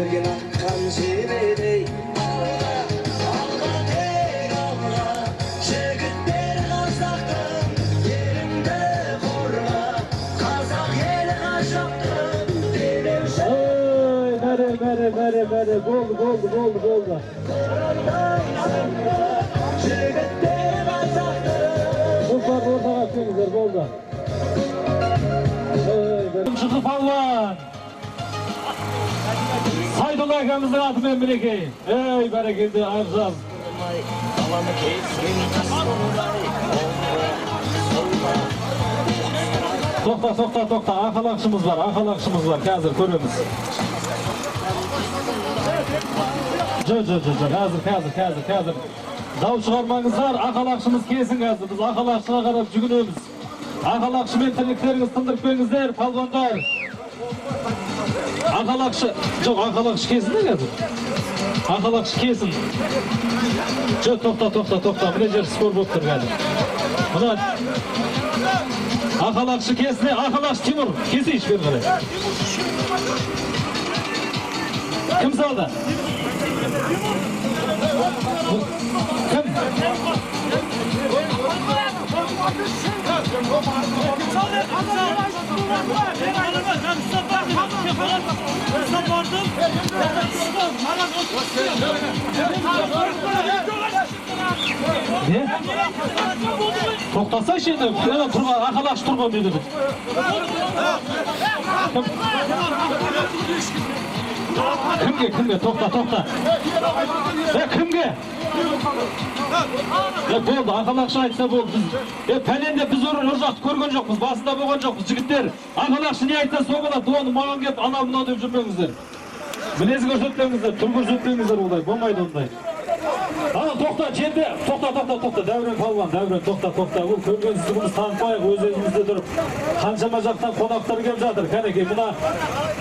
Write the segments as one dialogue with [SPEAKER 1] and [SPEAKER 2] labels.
[SPEAKER 1] Güllergen akkan şiirey Ağla, ağla tek ağla Şegitler kazaktım Yerimde korla Kazak yeri kaşaktım
[SPEAKER 2] Bere, gol.
[SPEAKER 1] Şegitler kazaktım
[SPEAKER 2] Toplar ortağa atıyorlar, golda. Çıktı Palvan. Saydullah Akramızın atымен Birekey. Ey bereketli Arzaz. Tokta. Akalakşımız var. Hazır görüyoruz. Hazır. Dav çıkarmanızlar. Akalakşımız kesin hazır. Biz akalakşına kadar cügünüyoruz. Akalakşı mentallikleriniz tındırıp palvanlar. Akalakşı kesin de geldi. Akalakşı kesin. Tokta. Menajer skor boptur geldi. Buna Akalakşı kesin. Akalakşı Timur. Kesi iş bir kere. Kim saldı? Kim? Ne? Toktasa şimdi, Akalakşı turban dedi. Kimge, tokta. Kimge? Boldu, Akalakşı aytsa boldu. Pelende biz orjaqты көрген жоқпыз, басында болған жоқпыз, жігіттер. Akalakşı ne aytsa сол болады, оны маған келіп ана мына деп жүрмеңіздер. Мінез көрсетпеңіздер, түр көрсетпеңіздер олай, болмайды ондай. Ана токта жерде, токта, Дәурен Палван, токта. Бұл көргенсіздігіміз танытпайық, өз-өзімізде тұрып. Қаншама жақтан қонақтар келіп жатыр. Кәнекей, мына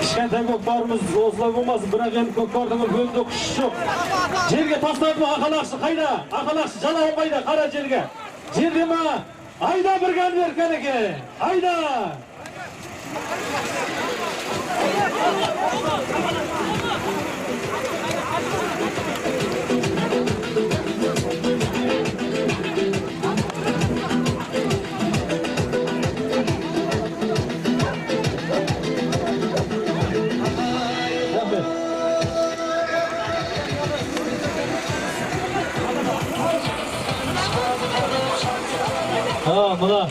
[SPEAKER 2] кішкентай көкпарымыз осылай болмасын, бірақ енді көкпардың көзінде күш жоқ. Жерге тастады ма Akalakşı, қайда? Akalakşı жалауын қайда? Қара жерге. Жерде ма? Айда бір конверт, кәнекей. Айда! Mına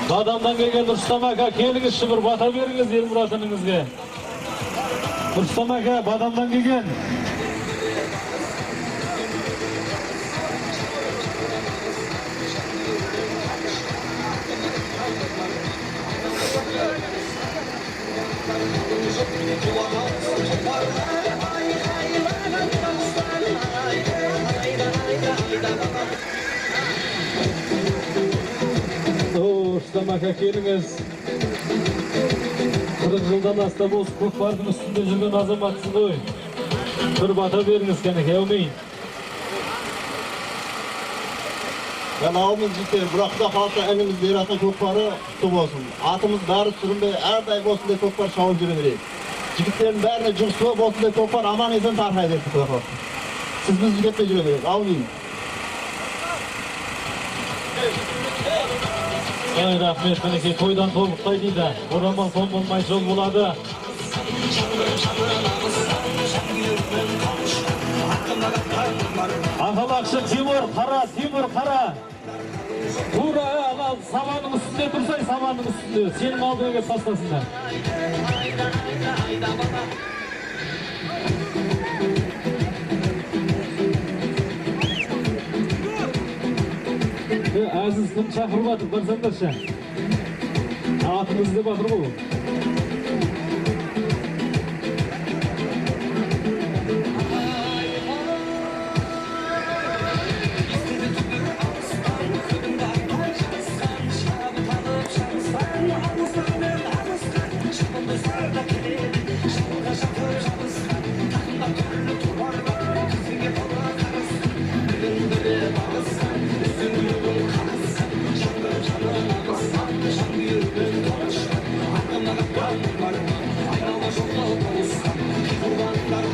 [SPEAKER 2] Badamdan kelgen Rustam aka, kelingizchi bir bata beringiz Elmurod iningizga. Rustam aka, Badamdan kelgan. Rustam aka, kelingіз. 40 жылдан астам осы көкпардың үстінде жүрген азаматсыз ғой. Bir bata beriniz kәнекей, әумейін.
[SPEAKER 3] Yanağımız ciddi, bırakta kalsa elimizde yaratan kökbarı tutup olsun. Atımız bari sürünbey, her day olsun diye kökbar şavun jüründüreyim. Jigitlerin bärine jıgsup olsun diye kökbar aman esen tarhay verip kökbar. Siz biz jigitle jüründüreyim, avlayın.
[SPEAKER 2] Ey rahmet, kәнекей, toydan tolukтай дейді. Oraman son olmay жол болады. Akalakşı Timur qara. Tuğra al, samanın üstünde dursay, samanın üstünde. Senin aldığına gelip taslasınlar. Aziz kim çakırıp atıp barsanlarsa. Atımızda batır bu.
[SPEAKER 1] Aynalar çok da olsa, kurbanlar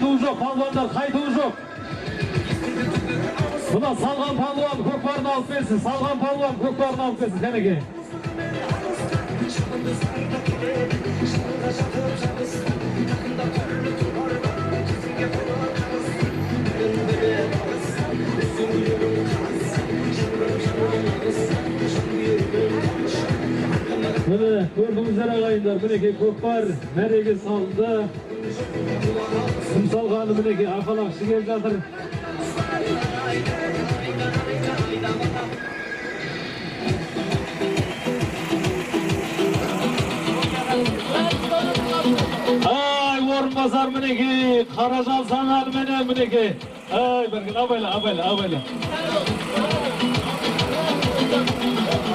[SPEAKER 2] Kaytığı yok palvanlar, kaytığı yok. Buna salgan palvan kökbarını alıp versin. Salgan palvan kökbarını alıp versin. Teneke. Mine gördüğünüzler ağayınlar. Mineke kökbar nereye saldı. Sim salganı mineke arkalakşı gelip жатыр. Ay Orunbasar mineki, Karajal Sanal mene mineki. Ay bergin abayla.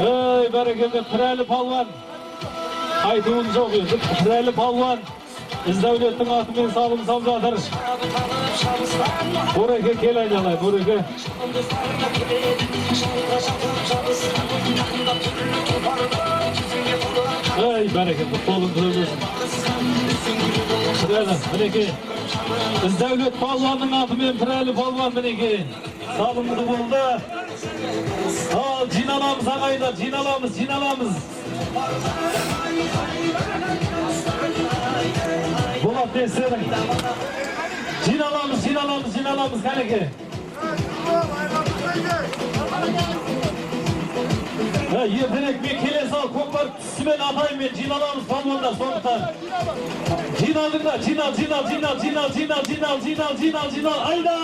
[SPEAKER 2] Ay bereketli Pireli Palvan. Kaytığımız çok iyi. Pireli Palvan. İzdevlettin atымен salım жатыр. Buraya kel ayналay, buraya. Ay bereketli, kolun kırılıyorsun. Pireli, mineki. İzdevlet Palvan'ın atымен Pireli Palvan mineki. Salımdı buldu. Al, cinalamız ağaylar, cinalamız. Bulat deserin. Cinalamız kaneke. Yerdenek bir kele sal, koklar tüsümen atayım ben, cinalamız palmanda soğuktan. Cinalında, cinal, ayda!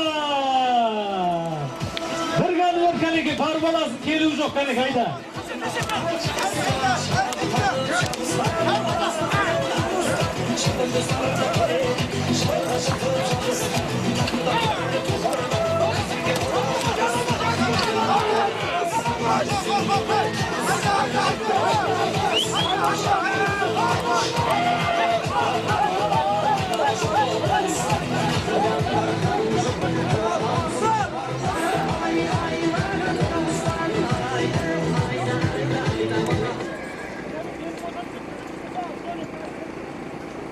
[SPEAKER 2] Bir kanı var kaneke, parmalasın, keli yok kaneke, ayda!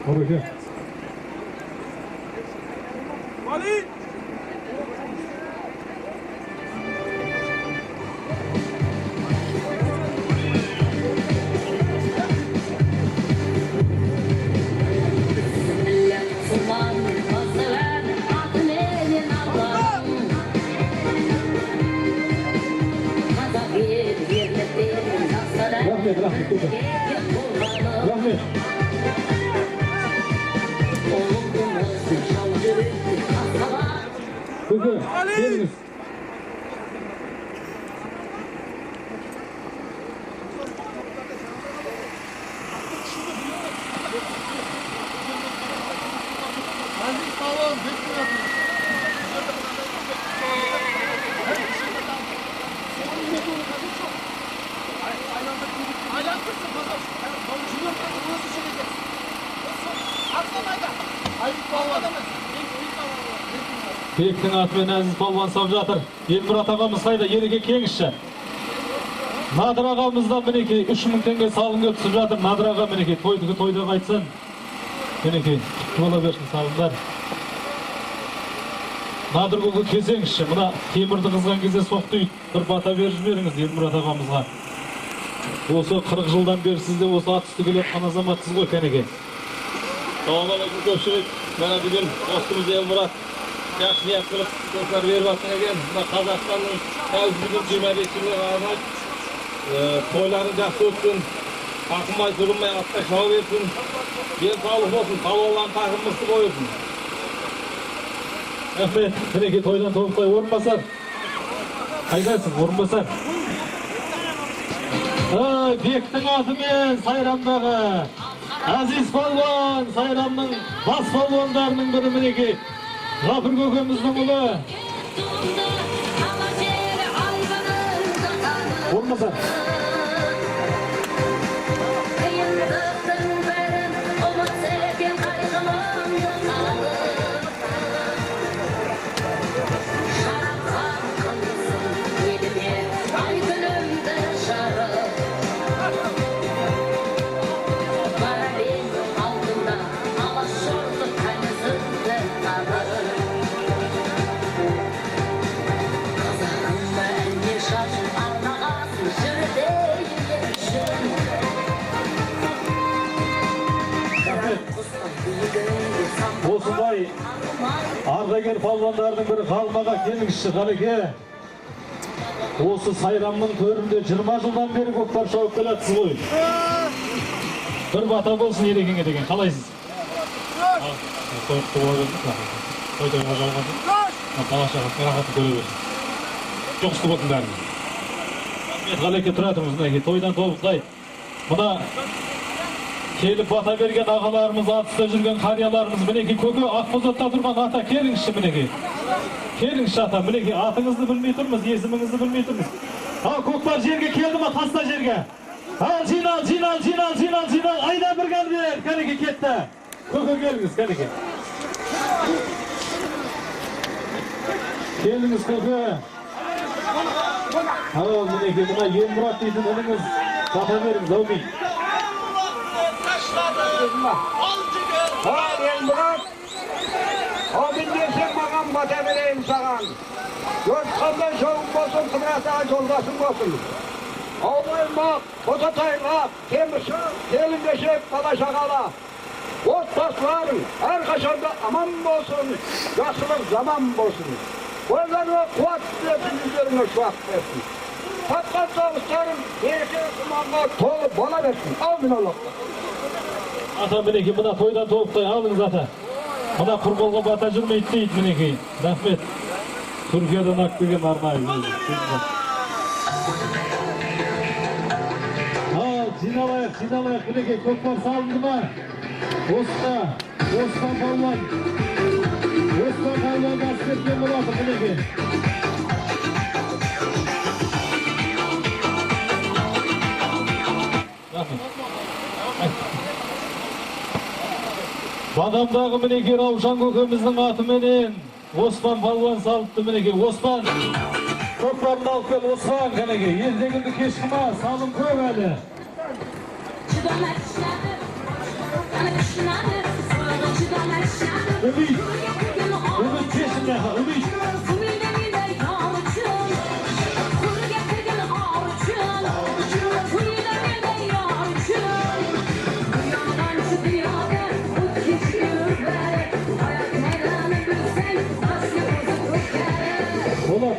[SPEAKER 2] Oraya.
[SPEAKER 1] Ali!
[SPEAKER 2] Rahmet. Kızı, geliniz. Bektin atымен Aziz Palvan sap жатыр. Elmurat ağamız sayda yerige kengişçe. Nadir ağamızdan mineki 3000 tenge salın götüsüp жатыр. Nadir ağa mineki toyda kaytsan. Mineki tola bersin salınlar. Nadir koku kesengişçe. Mına temirdi kızgan keze soqtu bir bata berip beriniz Elmurat ağamızga. Осы 40 жылдан бері сізде осы ат үсті келіп қан азаматсыз ғой кәнеке.
[SPEAKER 4] Assalamualaikum көпшілік. Мәна бүгін достымыз Elmurat жақсы ниет қылып көкпар беріп жатқан екен. Мына Қазақстанның тәуелсіздігін 25 жылдығына арнап тойларын жақсы өтсін, тақымай тұрмай аттай шауып берсін. Денсаулық болсын, палуан тақым мықты қойылсын.
[SPEAKER 2] Рахмет, мінеке тойдан тоғықтай Орынбасар. Қайдасың, Орынбасар? Бектің атымен сайрамдағы Aziz Palvan, Sayramның бас палуандарының бірі мінеке. Ғапыр көкеміздің ұлы. Орынбасар. Osubay Ardager palvandардың бірі қалмаға келіңізші Қалеке. Осы сайрамның төрінде 20 жылдан бері көкпар шауып келатсыз ғой. Bir bata болсын ерекеңе деген. Қалайсыз?
[SPEAKER 4] Тойға жалғады. Қалашаға рахатын көре берсін. Жоқсты болсын бәрін.
[SPEAKER 2] Қалеке тұра тұрмыз, тойдан тобықтай. Мұна келіп бата берген ағаларымыз, атыста жүрген қарияларымыз, мінеки көке Ақбозатта тұрған ата келіңізші мінеки. Келіңізші ата, мінеки атыңызды білмей тұрмыз, есіміңізді білмей тұрмыз. Көкпар жерге келді ма, таста жерге? Жинал, айда бір бер, кәнеке кетті. Көке келіңіз, кәнеке. Келіңіз көке. Мінеки мұна Емұрат дейтін ұлыңыз, бата беріңіз, әумей.
[SPEAKER 1] Emrah, abin dersen mağam bata vereyim sağan. Gözkandan soğuk olsun, kıbrata yolgasın olsun. Ağlaymak, kotataymak, temirşak, telindeşek, balaşakala. Ottasların her kaşanda aman olsun, yaşlılık zaman olsun. Gözlerine kuvvet versin, yüzlerine şuak versin. Tatkat davuşların bereke kumanına tolu bana versin. Amin Allah'tan.
[SPEAKER 2] Ата мінеки, мұна тойдан тоғықтай алыңыз ата. Мұна құрболға бата жүрмейді дейді мінеки. Рахмет. Түркиядан ақ деген арнайы. Жиналайық мінеки, көкпар салынды ма? Осыдан балуан басып кеткен болады мінеки. Рахмет. Бадамдағы мінеки Раушан көкеміздің атыменен Оспан балуан салыпты мінеки. Оспан, көкпарын алып кел, Оспан кәнеке. Ертеңіңді кеш қыма, салым көп әлі. Үміт кешін яқа, үміт. Olur.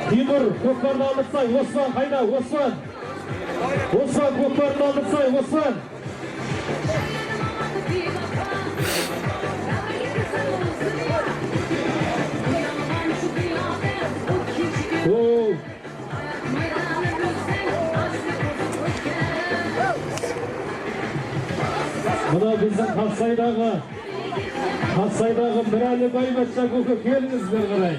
[SPEAKER 2] Timur, көкпарды алдырсай, Osman қайда, Osman көкпарды алдырсай, Osman. Мұна біздің Қатсайдағы Мірәлі Байбатша көке келіңіздер қарай.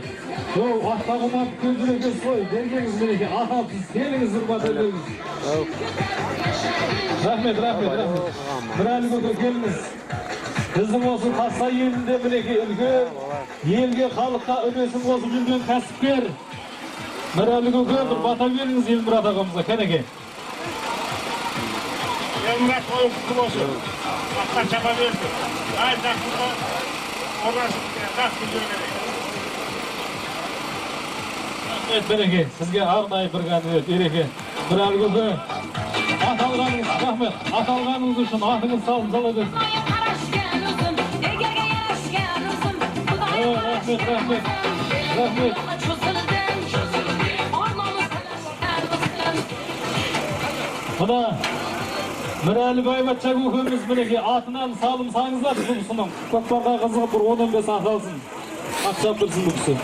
[SPEAKER 2] Ақтағымап көзірекес қой, бергеңіз мінеке, атапсыз, келіңіз ұрбата келіңіз. Рахмет. Мірәлі көке келіңіз. Біздің осы Қатсай елінде мінеке үлкен, елге, халыққа үлесін қосып жүрген кәсіпкер. Мірәлі көке бір бата беріңіз Елмұрат ағамызға, кәнеке.
[SPEAKER 1] Emrah koyun kutu olsun. Atlar çaba versin. Aynen kutu orası nasıl görmedik.
[SPEAKER 2] Береке, сізге арнайы бір кәдімет, ереке. Мірәлі көке, аталғаныңыз үшін атыңыз салын сала берсін. Рахмет. Мұна Мірәлі Байбатша көкеміз мінеке атынан салым саңызлар жұмысының. Көкпарға қызығып бір 10-15 ат алсын. Ақшап білсін бұл кісі.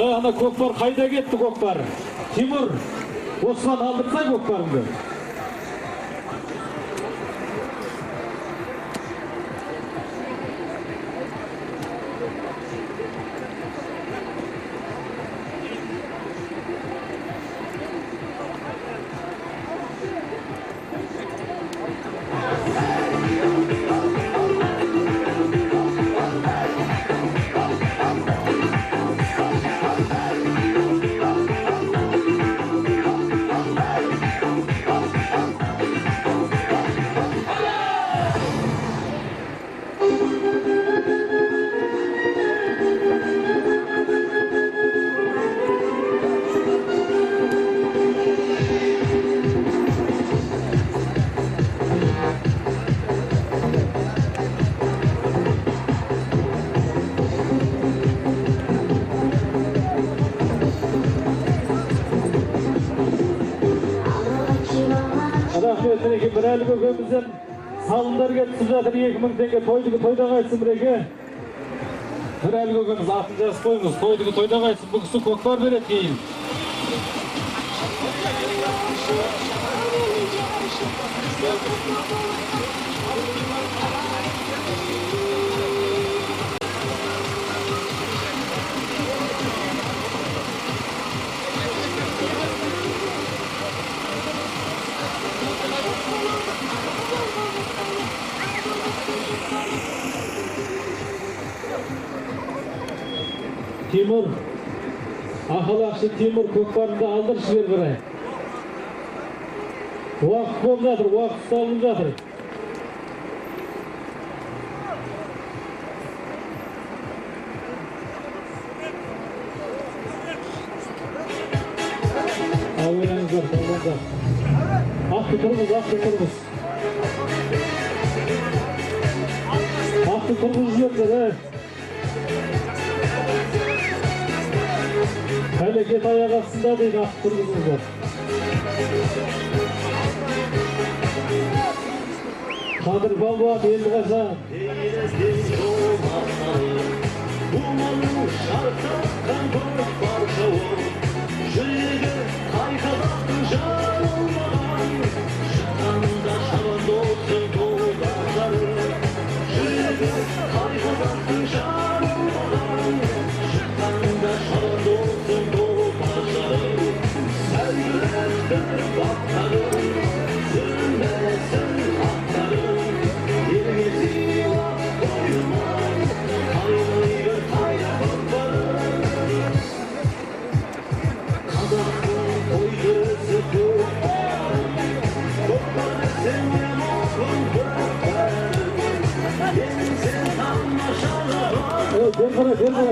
[SPEAKER 2] Ана көкпар қайда кетті көкпар? Тимур, Osman aldırsa koklarımdı. Rahmetli Birali Gökümüzden salınlarga tutup zaten 2000 tenge toyda kaçsın birege. Birali Gökümüz 60 yaş koyunuz, toyda kaçsın, bu kısı koklar beret deyin. Timur, Ahalakşı Timur koklarında aldırış ver buraya. Vakit olacaktır, vakit olacaktır. Avuyanızlar, kalmanızlar. Aklı kırmız, aklı kırmız. Aklı kırmız yoktur, he. Hareket ayak aslında değil, aklı kırmızımızlar. Kadir Balboğa değil Gaza.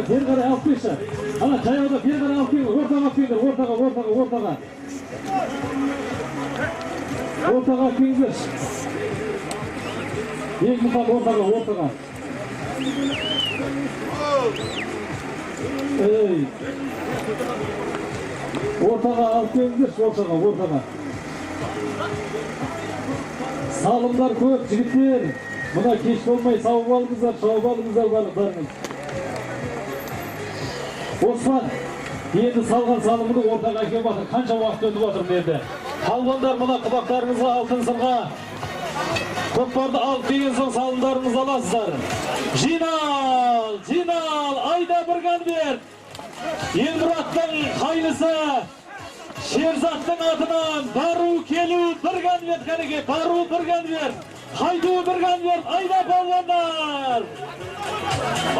[SPEAKER 2] Bir kere alkışlar. Ana çay orada bir kere alkışlar. Ortağa. Ortağa kıyındır. İlk mutlaka ortağa. Ey. Ortağa alkışlar, ortağa. Salımlar көп жігіттер. Buna keş olmayı savunma alыңızlar balıklarınız. Osman, енді салған салымды ортаға келіп жатыр. Қанша уақыт өтіп жатыр деді. Қалбандар мына құлақтарыңызға алтын сырға. Көкпарды алып деген соң салымдарыңызды аласыздар. Жинал, айда бір конверт. Елмұраттың қайнысы, Шерзаттың атынан бару келу бір конверт кәреге, бару бір конверт. Қайту бір конверт, айда балуандар.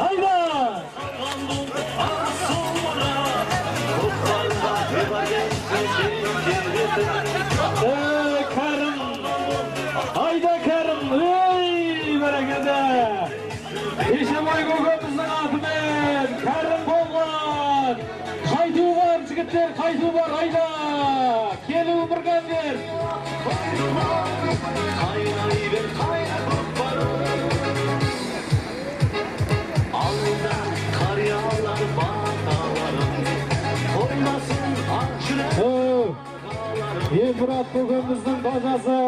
[SPEAKER 2] Айда! Kәрім, айда Кәрім, бәрекелді. Ешемай көкеміздің атымен Кәрім болған. Қайту бар, жігіттер, қайту бар, айда. Келу бір конверт. Емұрат көкеміздің бажасы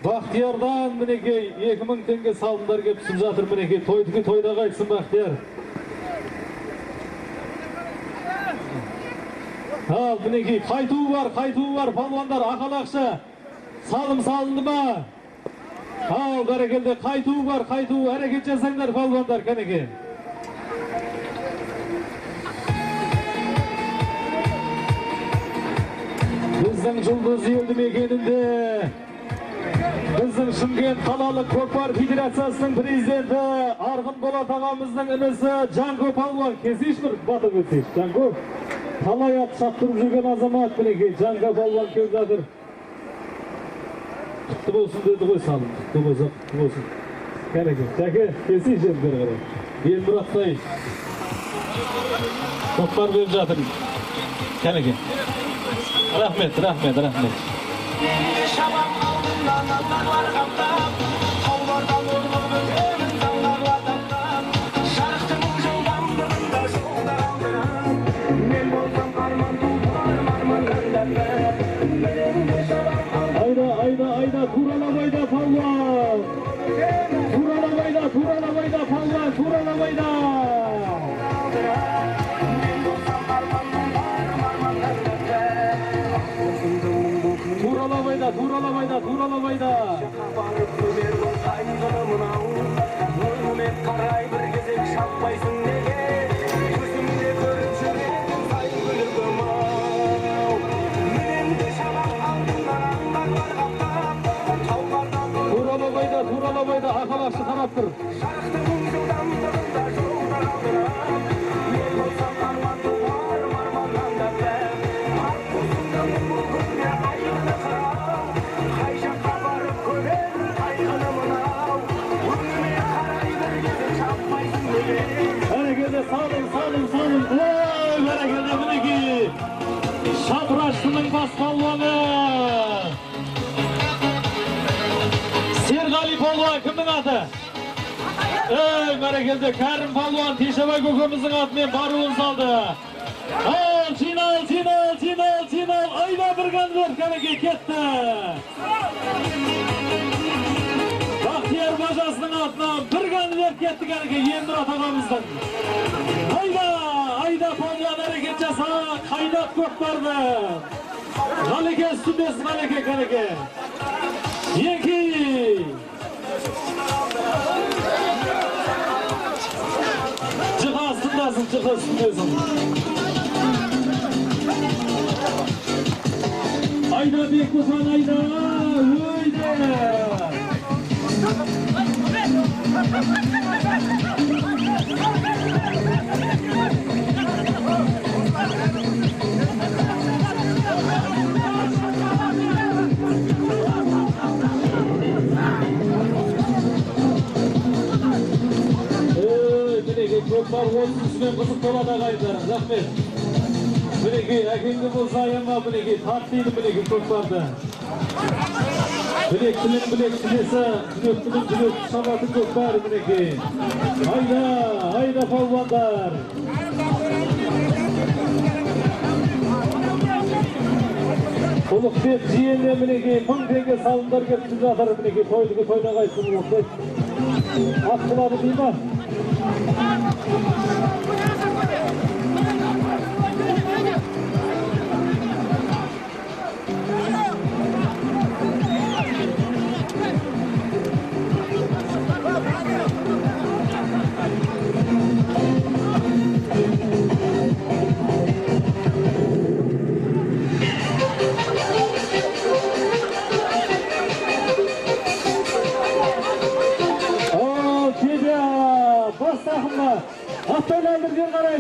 [SPEAKER 2] Бақтиярдан мінекей 2000 теңге салымдар кеп түсіп жатыр мінекей. Тойда қайтсын Бақтияр. Al mineki kaytuğu var palvanlar akalakça. Salım salındı mı? Al berekelde kaytuğu var hareket жасаңдар palvanlar kaneki. Bizden Жұлдыз елді мекенінде біздің Шымкент қалалық көкпар федерациясының президенті Арғын Болат ағамыздың інісі Жанго палуан кесейш бір батып өтсейш. Жанго талай ат шаптырып жүрген азамат мінекей Жанго палуан келіп жатыр. Құтты болсын деді ғой салым. Құтты болсын. Кәнеке, жәке кесейш енді бері қарай. Ел мұраттай көкпар беріп жатыр. Кәнеке. Rahmet. Ayda turalamayda palvan. Turalamayda palvan, turalamayda. Turalamayda. Turalamayda akalakçı kanattır. Harekete salın. Oy harekete mineki. Şapraşlı'nın bas palvanı. Sergali palvan kimnin adı? Harekete Karim palvan Teşebay Kokumuzun adını barulun saldı. Al çinal. Ayda bir gandır kaneke ketti. Bahtiyar Bacasının adına bir gandır ketti kaneke Yendurat ağamızdan. Ayda palvan hareket jasa kaynat kökbardı. Galeke üstündesin kaneke. Yeki. Çık üstündesin. Ayda bir kufan ayda. Kökbar olsun üstüne kızık dolada kayıtlarım. Rahmet. Mineki әкеңді болса аяма мінеки таптайды мінеки көкпарды. Білектінің білесі, жүректінің шабатын көкпар мінеки. Айда палуандар. Ұлықбек жиенде мінеки 1000 теңге салымдар кетіп жатыр мінеки тойда қайсын Ұлықбек. Ақ қылады дейма. Atlaylandır bir karay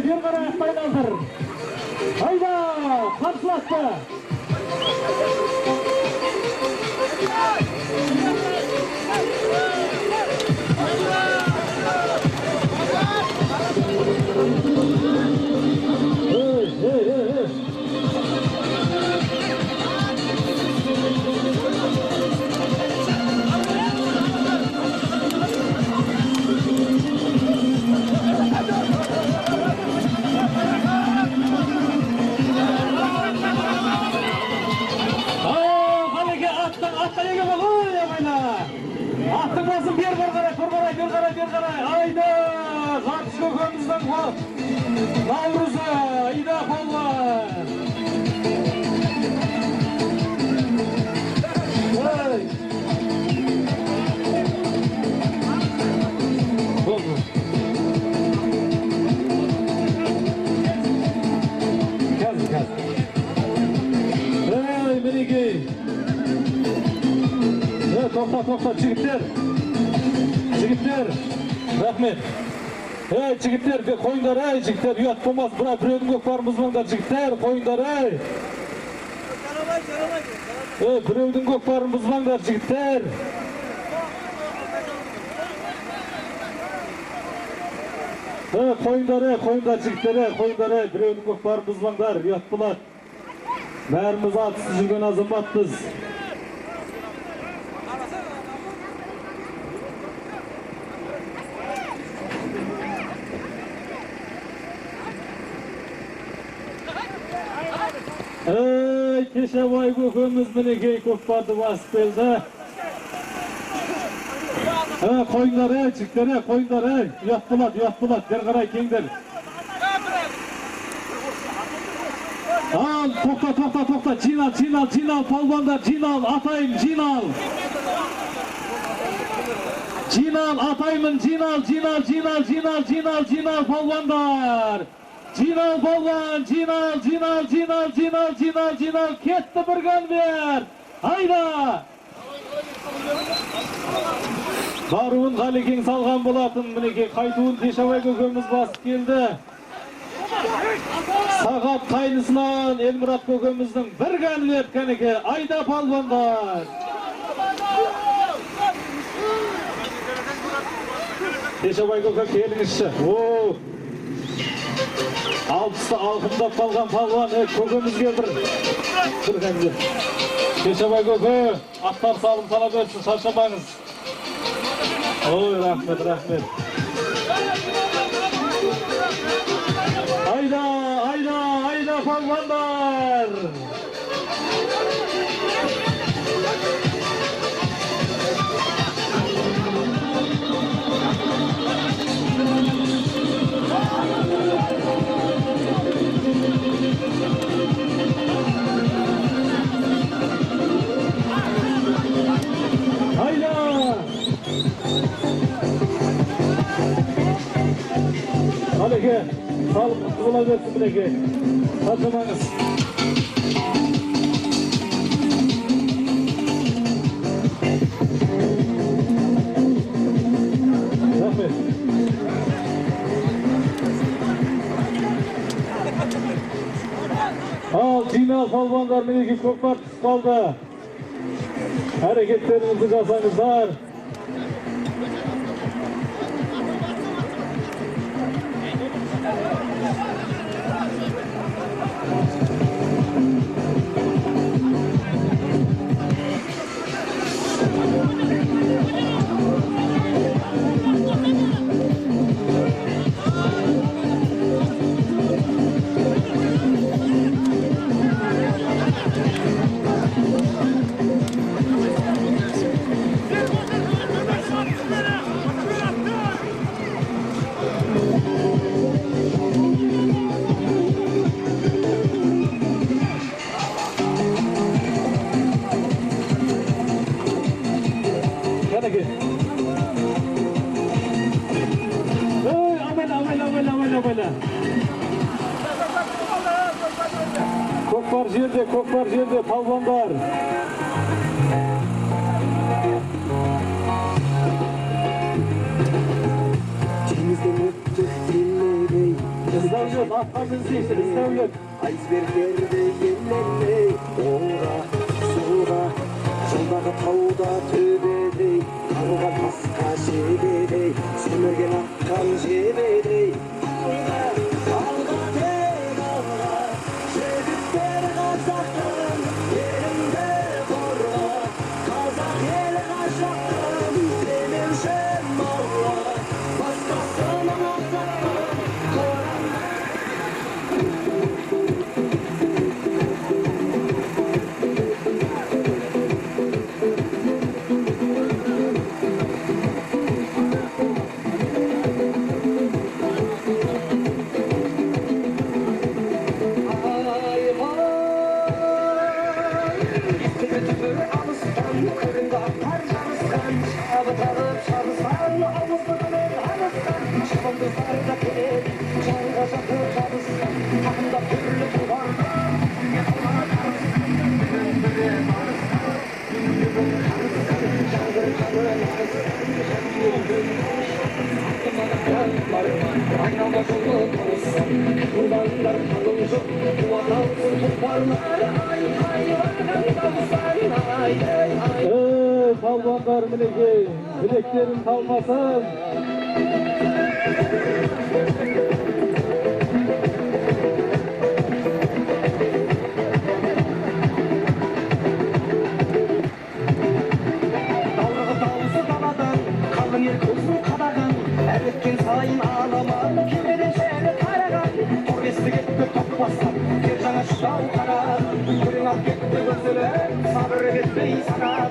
[SPEAKER 2] atlaylandır. Hayda karşılattı. Attırmasın bir karay. Hayda Karşı kökümüzden Navruz'a. Hayda palvan. To'xta, jigitlar. Rahmet. Hey jigitlar, qo'yinglar, ey jigitlar, uyat bo'lmas. Bura birovning ko'kparimiz bo'linglar, jigitlar, qo'yinglar, ey. Ey, birovning ko'kparimiz bo'linglar, jigitlar. Qo'yinglar, jigitlar, qo'yinglar, ey, birovning ko'kparimiz bo'linglar, uyat bo'ladi. Bärimiz atsız жүрген azammatmiz. Ey, Keşebay kökümüz minekey ko'kparni basıp keldi. Qo'yinglar, ey, jigitlar, qo'yinglar, ey. Uyat bo'ladi, ber qaray kengdir. Al, to'xta. Jinal, polvonlar, jinal, atayım, jinal. Jinal, atayımın, jinal, polvonlar. Jinal, polvon, jinal, ketdi bir gal ber. Hayda. Baruun Halik'in salgan bolatın, mineki qaytuun Keşebay kökümüz basıp geldi. Sagat kaynısından Elmurat kökümüzün bir ganlı etkenike ayda palvanlar. Keşebay kökü kelingizçi. Altısı altında kalgan palvan kökümüzge bir ganlı. Keşebay kökü atlar salım sana versin, şaşamayınız. Oy, rahmet. Hayda palvanlar. Hayda. Hadi gel. Sağlık kutlu versin bileke. Saçamanız. Rahmet. Al, Jinal polvonlar mineki ko'kpar kaldı. Hareketlerinizi жасаңыздар. Kökpar jerde palvonlar. İstavlet, atmanızı işte, İstavlet.
[SPEAKER 5] Айсбергдерди емелей, оңға, суға, жолдағы тауда төбедей, қалған тасқа жебедей, сүмірген аққан жебедей. Алға тек алға, жігіттер қазақтың, еліңді қорға, қазақ ел қашақтың, демеуші малға, басқасының азаттың, Kurbanlar kalın çok, vatansın toparlar. Ay ay vatandaşlar, ay ay ay.
[SPEAKER 2] Palvanlar bileki, bileklerin kalmasın.
[SPEAKER 5] Dalga dalsı daladan, kalın yer kuzun kadadan. Erletken sayın ağlaman, kimere şehre karagan. Torvesti gitti toplasam, bir cana şurav karan. Kırın ak gitti gözüle, sabır etmeyi sanan.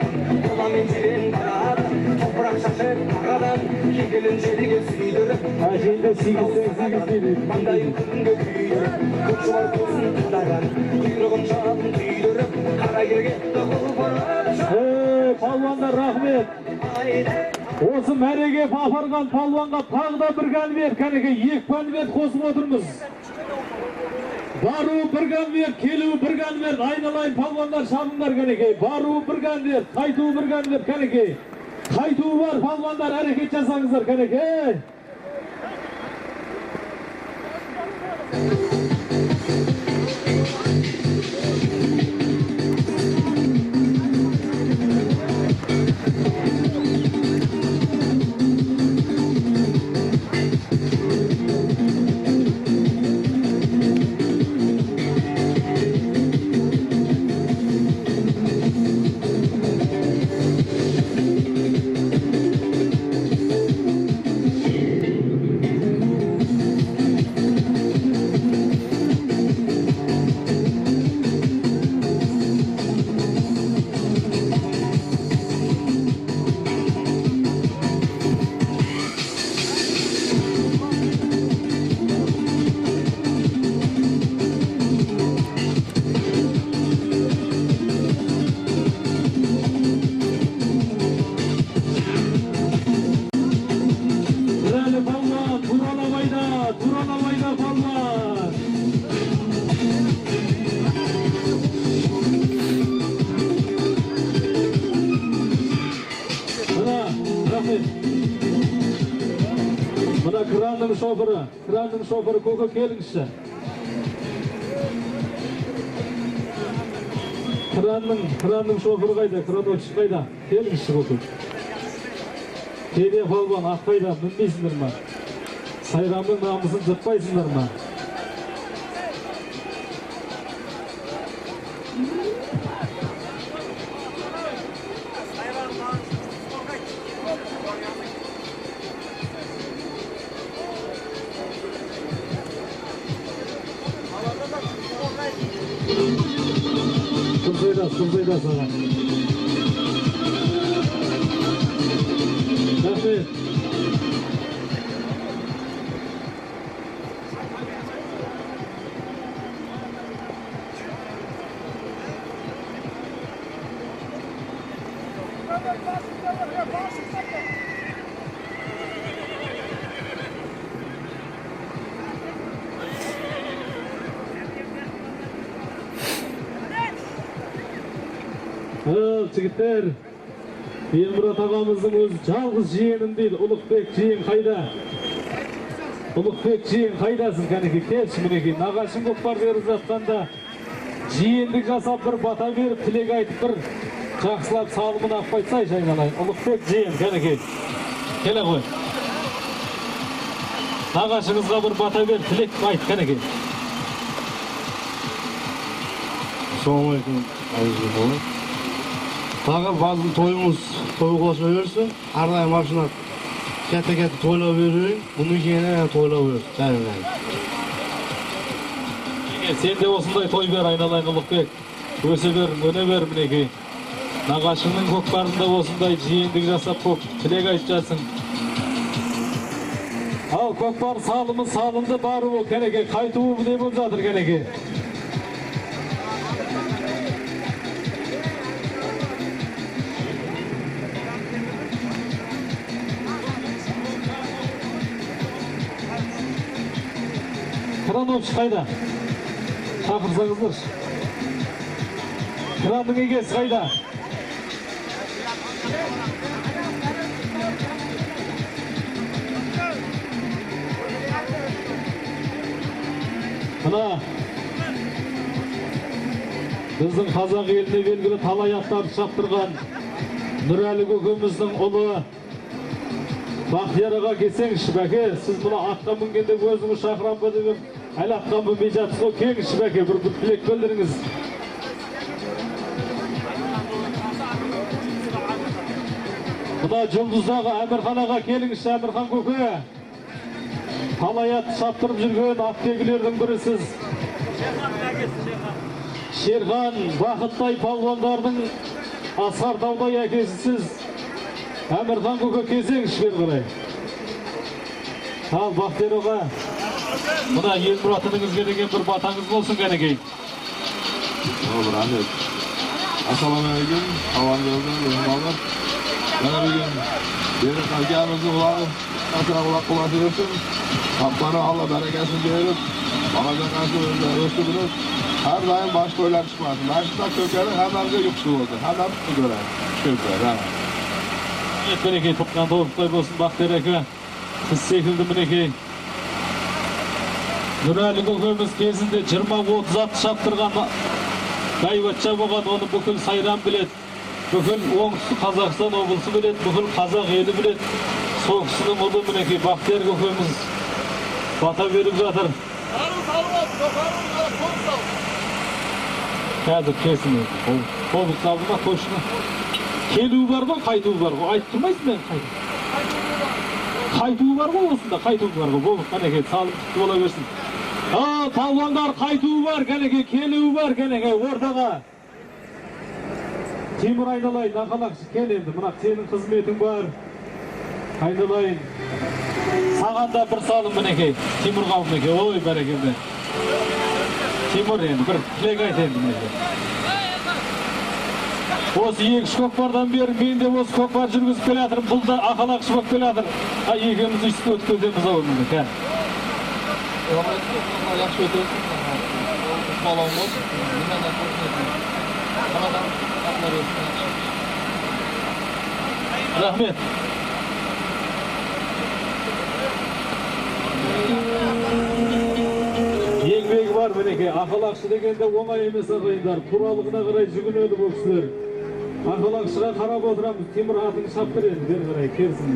[SPEAKER 5] Ulan mencirin karadan, toprak şaşır karadan. Kegilin çeliğe süydürüp,
[SPEAKER 2] Ajinde sigizdir.
[SPEAKER 5] mandayın kırınga küydürüp. Kuşuvar kuzun kadagan, kuyruğun çalın tüydürüp. Kara yer gitti kulvarlar.
[SPEAKER 2] Palvanlar rahmet. Осы мәреге апарған палуанға тағы да бір конверт, кәнеке 2 конверт қосып отырмыз. Бару бір конверт, келу бір конверт, айналайын палуандар шабыңдар кәнеке. Бару бір конверт, қайту бір конверт кәнеке. Қайту бар палуандар, әрекет жасаңыздар кәнеке. Mına kranın şoförü koku kelingizchi. Kranın şoförü qayda? Kranovchi qayda? Kelingizchi koku. Keyde palvan aqbayda minmeysindirmi? Sayramning namusin zirtpaysizlarmi? Sızıyla sana. Rahmet. Жігіттер, Елмұрат ағамыздың өзі жалғыз жиенім дейді. Ұлықбек жиен қайда? Ұлықбек жиен қайдасың кәнеке? Келші мінеке. Нағашым көкпар беріп жатқанда жиендік жасап бір бата беріп, тілек айтып бір жақсылап салымын ақпайтсай айналайын. Ұлықбек жиен кәнеке. Келе ғой. Нағашыңызға бір бата беріп, тілек айт кәнеке.
[SPEAKER 6] Assalamualaikum aziz Tағы bazı toyumuz toyuqlaşa versin. Ardayım başına kete toyla verin. Bunu yine toyla versin.
[SPEAKER 2] Sen de osындай той бер айналайын Ұлықбек. Өсе бер, өне бер мінеке. Нағашыңның көкпарында осындай жиендік жасап көп тілек айтып жатсың. Ал көкпар салымы салынды бары бұл кәнеке. Қайтуы не болып жатыр кәнеке. Kranoviç қайда? Шақырсаңыздар. Кранның егесі қайда? Mına bizning Қазақ еліне белгілі talay аттарды шаптырған Nurali көкеміздің ұлы Бақтияр аға келсеңізші бәке, сіз мына атқа мінгенде өзіңіз шақырам ба деп әлі атқа мінбей жатсыз ғой, келіңізші бәке, бір тілек білдіріңіз. Мына Жұлдыздағы Әмірхан аға келіңізші, Әмірхан көке. Talay атты шаптырып жүрген аттегілердің бірі сіз. Шерхан Бақыттай палуандардың Асқар Таудай әкесі сіз. Әмірхан көке кезеңіз бер қарай. Ал Бақтияр аға, мына ел мұратыныңызға деген бір батаңыз болсын кәнекей.
[SPEAKER 7] Рахмет. Ассалаумағалейкум, ауандардан өлімалар. Мәне бүгін берік әкеміздің құлағы, асыра құлақ құласы өтсін. Қаптары Алла бәрекесін беріп, бағадан қасы өсті біліп, әр дайым баш тойлар шықмасын. Мәшіқта көкері әмәрге юқшы болды. Әмәрді көрәді. Шөпер,
[SPEAKER 2] Мінекей тұтқан толықтай болсын Бақтияр әке. Сіз секілді мінекей. Nurali көкеміз кезінде 20-30 атты шаптырған байбатша болған, оны бүкіл Сайрам білет. Бүкіл оңтүстік Қазақстан облысы білет, бүкіл қазақ елі білет. Сол кісінің ұлы мінекей Бақтияр көкеміз бата беріп жатыр. Қазір кесін. Қолдық салды ма, точно. Келуі бар ғой, қайтуы бар ғой. Айтып тұрмайсың мен қайтуы. Қайтуы бар ғой осында, қайтуы бар ғой. Болып кәнекей салып күтті бола берсін. Палуандар қайтуы бар кәнекей, келуі бар кәнекей ортаға. Темір айналайын, ақалақшы кел енді. Мына сенің қызметің бар. Айналайын. Саған да бір салым мінекей. Темір қалым мінекей. Ой, бәрекелді. Темір енді, бір тілек айт енді мінекей. Осы екі көкпардан бері мен де осы көкпар жүргізіп келе жатырмын. Бұл да ақалақшы болып келе жатыр. Екеуміз үстіп өтіп өтеміз ау енді.
[SPEAKER 7] Yaxshi o'tib, sog'lom bo'lsin. Nimadan qo'rqmaysiz? Qanaqa xatlar o'tsin?
[SPEAKER 2] Rahmet. Еңбегі бар мінекей. Ақалақшы дегенде оңай емес ағайындар. Туралығына қарай жүгінеді бұл кісілер. Ақалақшыға қарап отырамыз. Темір атын шаптыр енді. Бер қарай келсін.